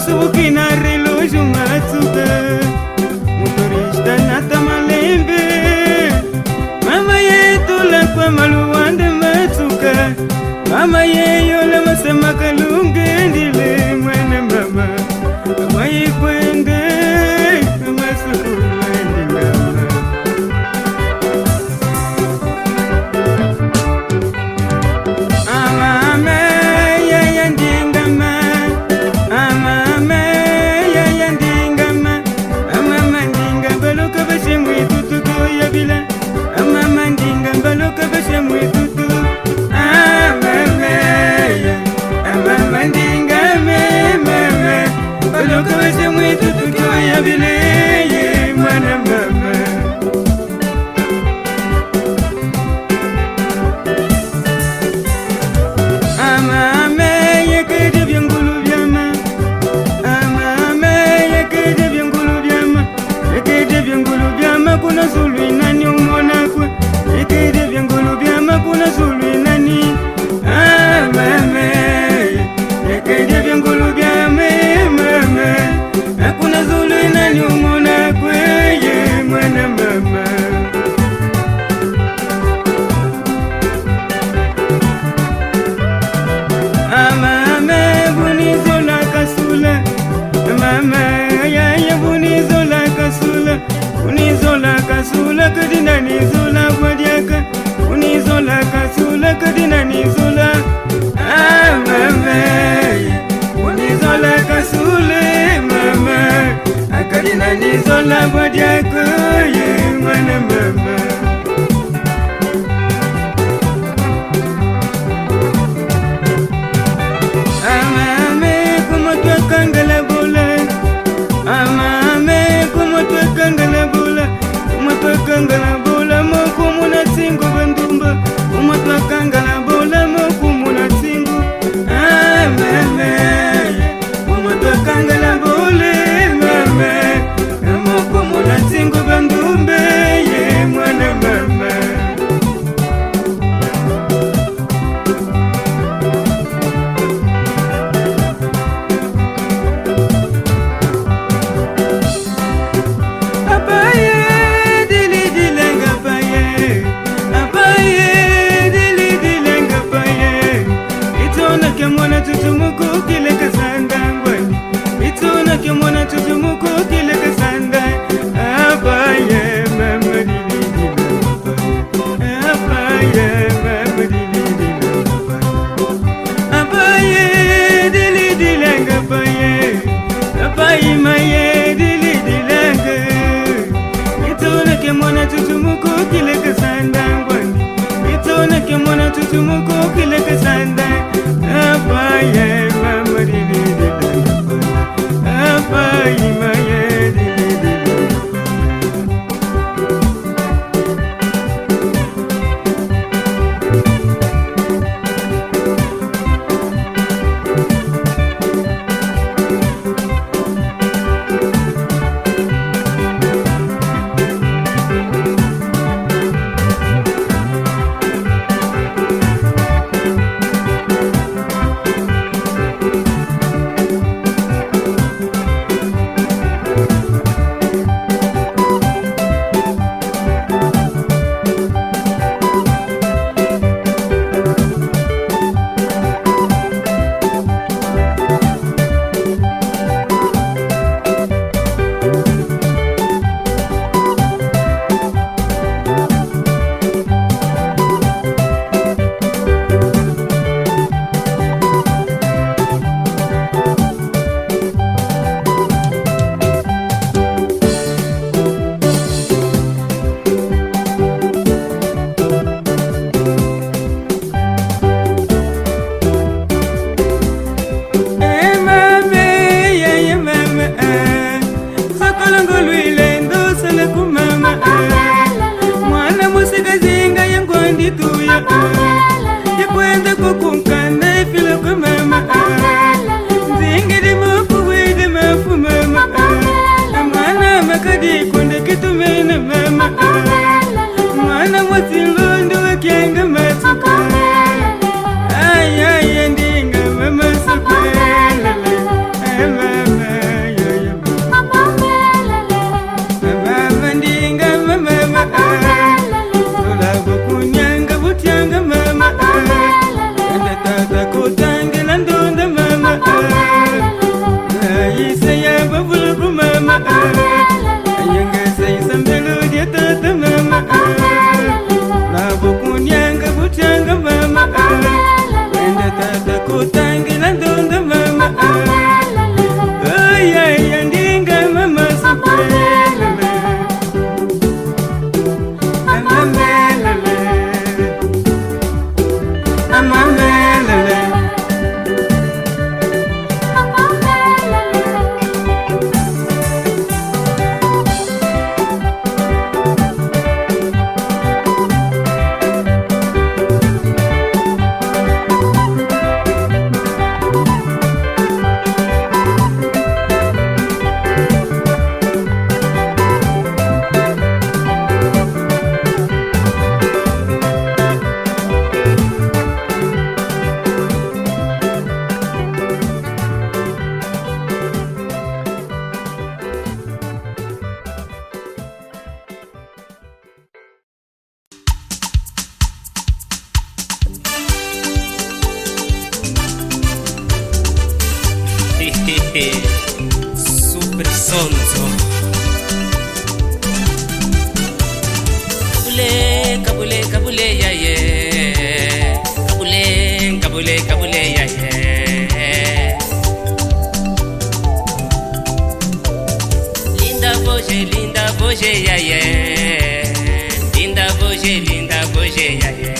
Masubukina relojo matsuka motorista nata malembe mama yetu la kwa maluwande matsuka mama yeyo la masema kalunge ndile mwene mama mama yikwende masukula ndingama amame yaya ndingama amame yaya ndingama amama ndinga baloka bashe mwitutu koyabila amama ndinga baloka bashe mwitutu amame amama ndinga meme baloka bashe mwitutu koyabila ye mwana mama amame yekede byengulu byama amame yekede byengulu byama yekede byengulu byama kuna zulu inani umona kwe yekede byengulu byama kuna zulu inani amame yekede byengulu byama mama hakuna zulu inani umona kwe ye mwana mama amame bunizola kasula mama yaya bunizola kasula bunizola kasula kadina nizola bwadiaka bunizola kasula kadina nizola amame bunizola kasula mama akadina nizola bwadiaka ye mwana mama amame kumotwa kangala bola amame kumotwa kangala bola kumotwa kangala bola mokumuna singo bandumba kumotwa kangala bola mokumuna singo amame kumotwa kangala bola mama mokumuna singo bandumbe ye mwana mama mwana tutumuko kile kasanda ngwani ituna ke mwana tutumuko kile kasanda abaye mama dili abaye mama dili abaye dili dilanga abaye abaye maye dili dilanga ituna ke mwana tutumuko kile kasanda ngwani ituna ke mwana tutumuko kile kasanda abaye mama dili abaye maye dili mama Ayengeza isambelo dia tata mama Nabukunyanga buchanga mama Wenda tata kutangi na ndonga mama Ay ay andinga mama sapelele Amamelele Amamelele Super Sonzo Kabule, kabule, kabule, ya ye Kabule, kabule, kabule, ya ye Linda Boje, ya ye Linda Boje, ya ye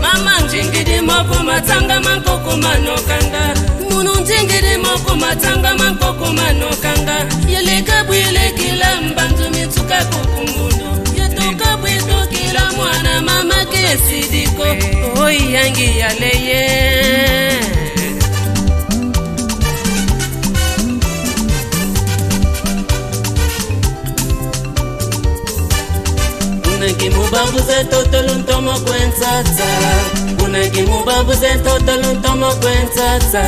Mama njingiri moko matanga mankoko manokanga Munu njingiri moko matanga mankoko manokanga Yele kabwile kila mbantu mituka kukumundu Yetuka bwitu kila mwana mama kesidiko Oi yangi yaleye Unakimubambuze totolu ntomo kwensatsa Unakimubambuze totolu ntomo kwensatsa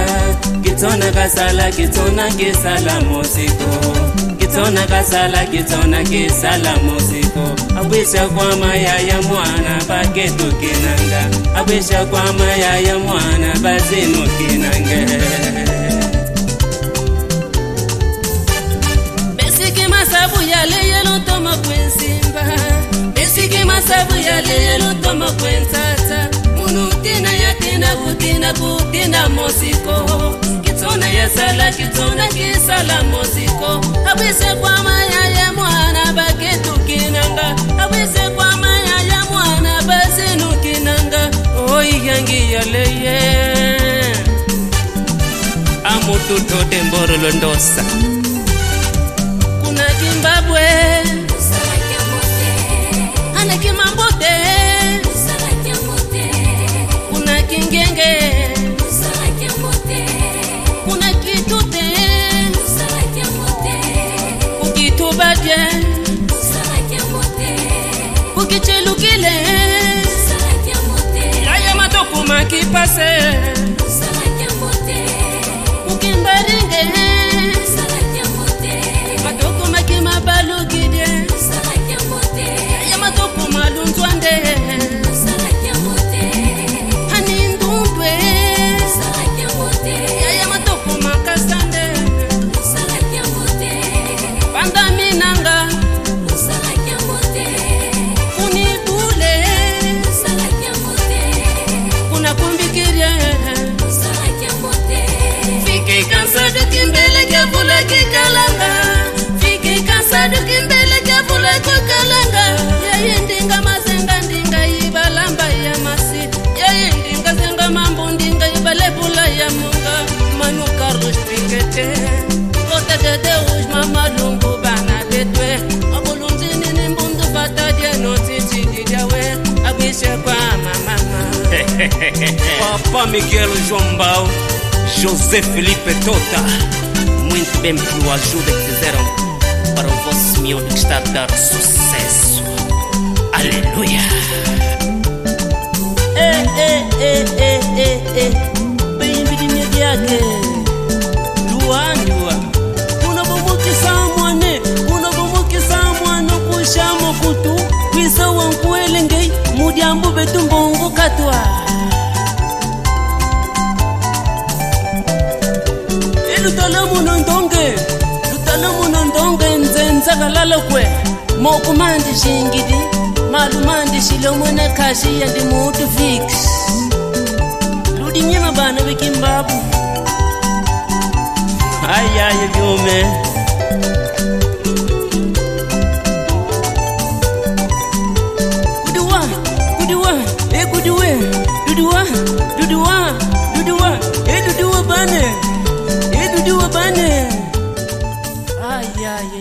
Kitona kisala mosiko Kitona kisala mosiko Abwisha kwa maya ya mwana baketu kinanga Abwisha kwa maya ya mwana bazinu kinanga Besiki masabu ya leyelo ntomo kwensimba Besiki masabu ya leyelo ntomo kwensatsa Munutina ya kutina mosiko Kitona ya sala kisala mosiko Abwise kwa maya ya mwana baketu kinanga Abwise kwa maya ya mwana bazinu kinanga Oi yangi ya leye Amututo temboro londosa Kuna Zimbabwe Ana kimambote Kuna kingenge Kuna kitute Ukitubadye Ukichelukile Yaya matoku makipase Ukimbaringe Matoku makimabalugide Yaya matoku malunzwande Hanindundwe Yaya matoku makasande Pandaminanga Unibule Kuna kumbikirie Papa Miguel João Mbau, José Felipe Tota. Muito bem pelo ajuda que fizeram para o vosso miúdo que está a dar sucesso. Aleluia. Bem-vindo yake luanjua unabomukisa mwane kushamo kutu kwisa wankuelengei mudyambu betumbongo katwa lutala muno ndonge nzenzakalalo kwe mokumandi shingidi malumandi shilomone kashi yandi mutu fix ludinyema bana bekimbabu ayaye byome duduwa bane ayaye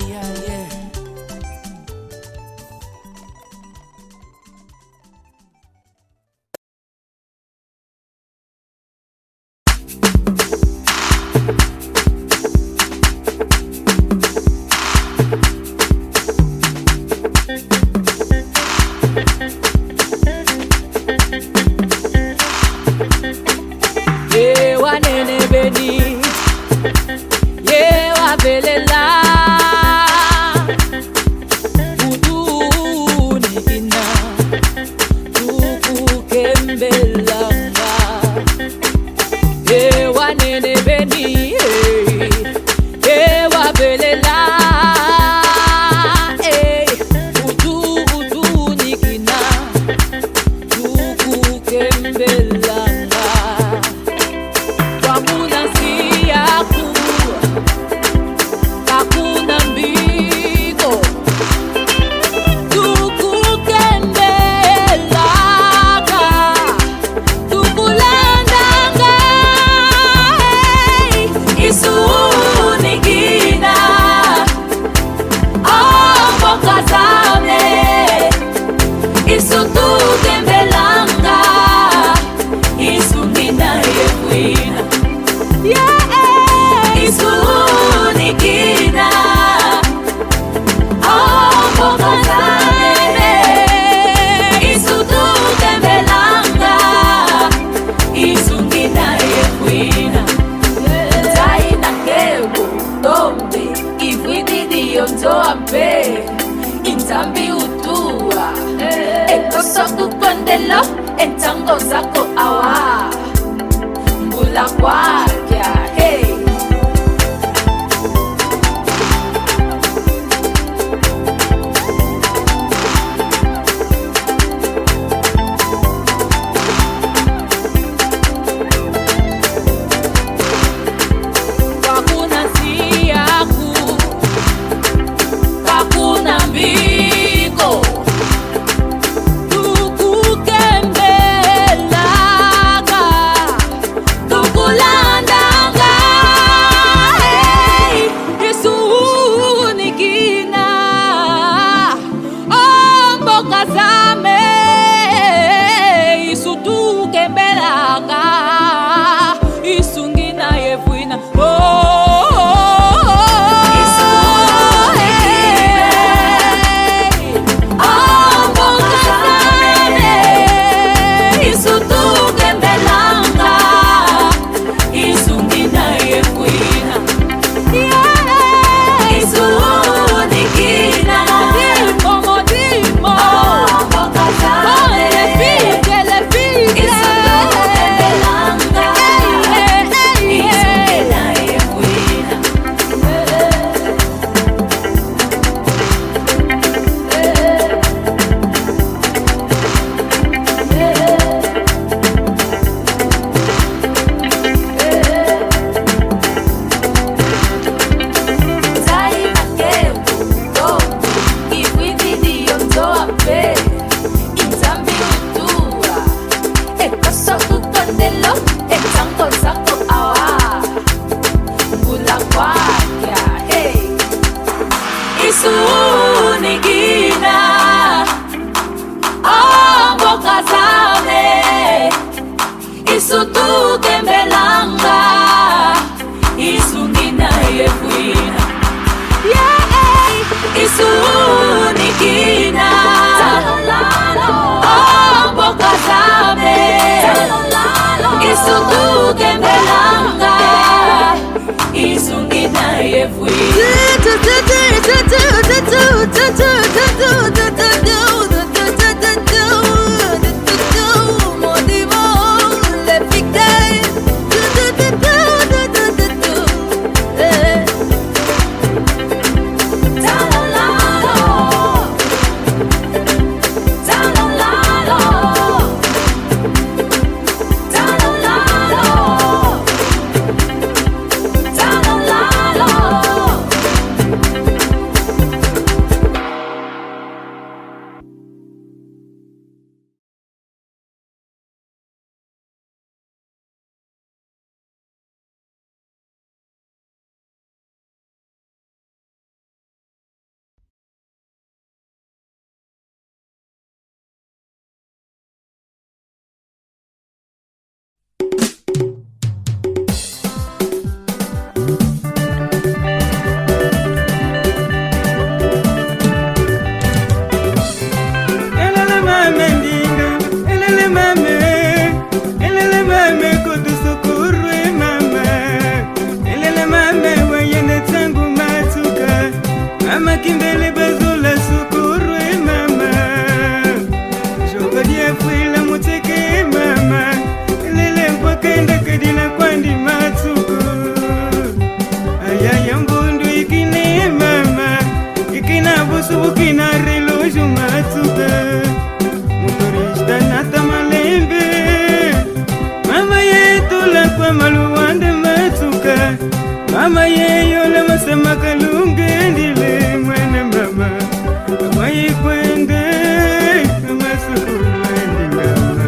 Intambi utua ekoso kukondelo entango zako awa mbula kwakya hey isutu kembelanga isungina yefuina isu nikina mboka zabe isutu kembelanga isungina yefuina Kimbele bazula sukurwe mama Jobadia fuila muteke mama Lele mpakenda kadila kwandi matsuko Ayaya mbundu ikine mama Ikina busu ukina reloju matsuka Mutorishta nata malembe Mama yetu la kwa maluwande matsuka Mama yeyo la masema kalunge ndile Kwende masukuru ndingama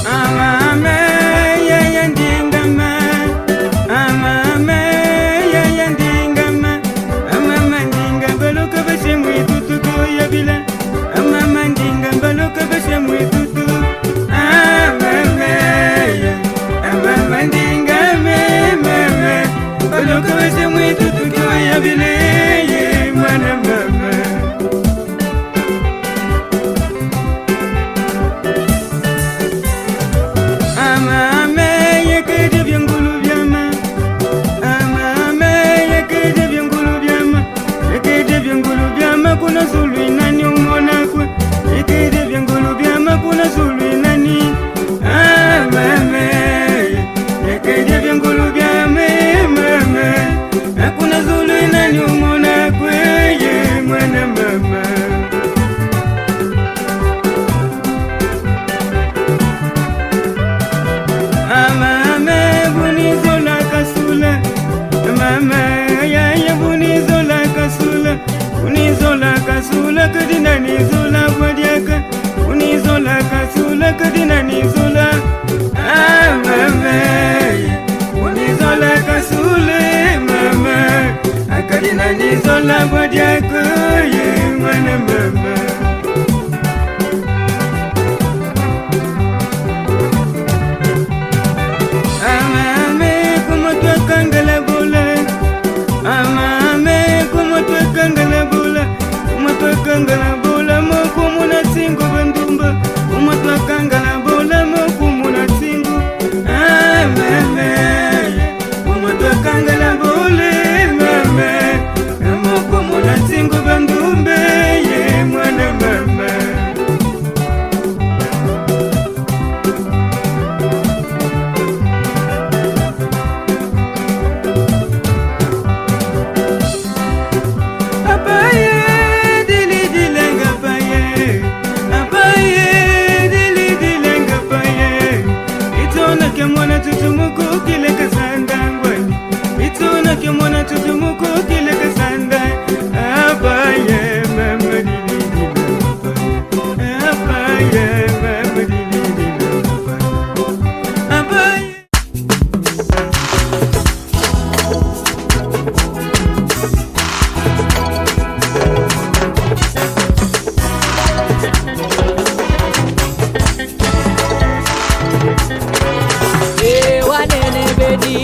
Amame ya ndingama Amame ya ndingama Amama ndinga baloka bashe mwitutu ya bila Amama ndinga baloka bashe mwitutu Amame Amama ndingame mama Baloka bashe mwitutu ya bila ye mwana mama Amame yekeje byangulu byama Amame yekeje byangulu byama Yekeje byangulu byama kuna zulu inani umona kwe Yekeje byangulu byama kuna zulu inani Amame yekeje byangulu byama mama Hakuna zulu inani umona kwe ye mwana mama Amame bunizola kasula Mama ya bunizola kasula Bunizola kasula kadina nizola badiaka Bunizola kasula kadina nizola Amame bunizola kasula mama Akadina nizola badiaka ye mwana mama Amame kumotwa kangala bola Amame kumotwa kangala bola Kumotwa kangala bola mokumuna singo bandumba Kumotwa kangala bola mokumuna singo Amame kumotwa kangala bola mama mokumuna singo bandumbe ye mwana mama Mwana tutumuku kile kasanda ngwani Ituna ke mwana tutumuku kile kasanda Abaye mama dili Abaye mama dili Abaye wedi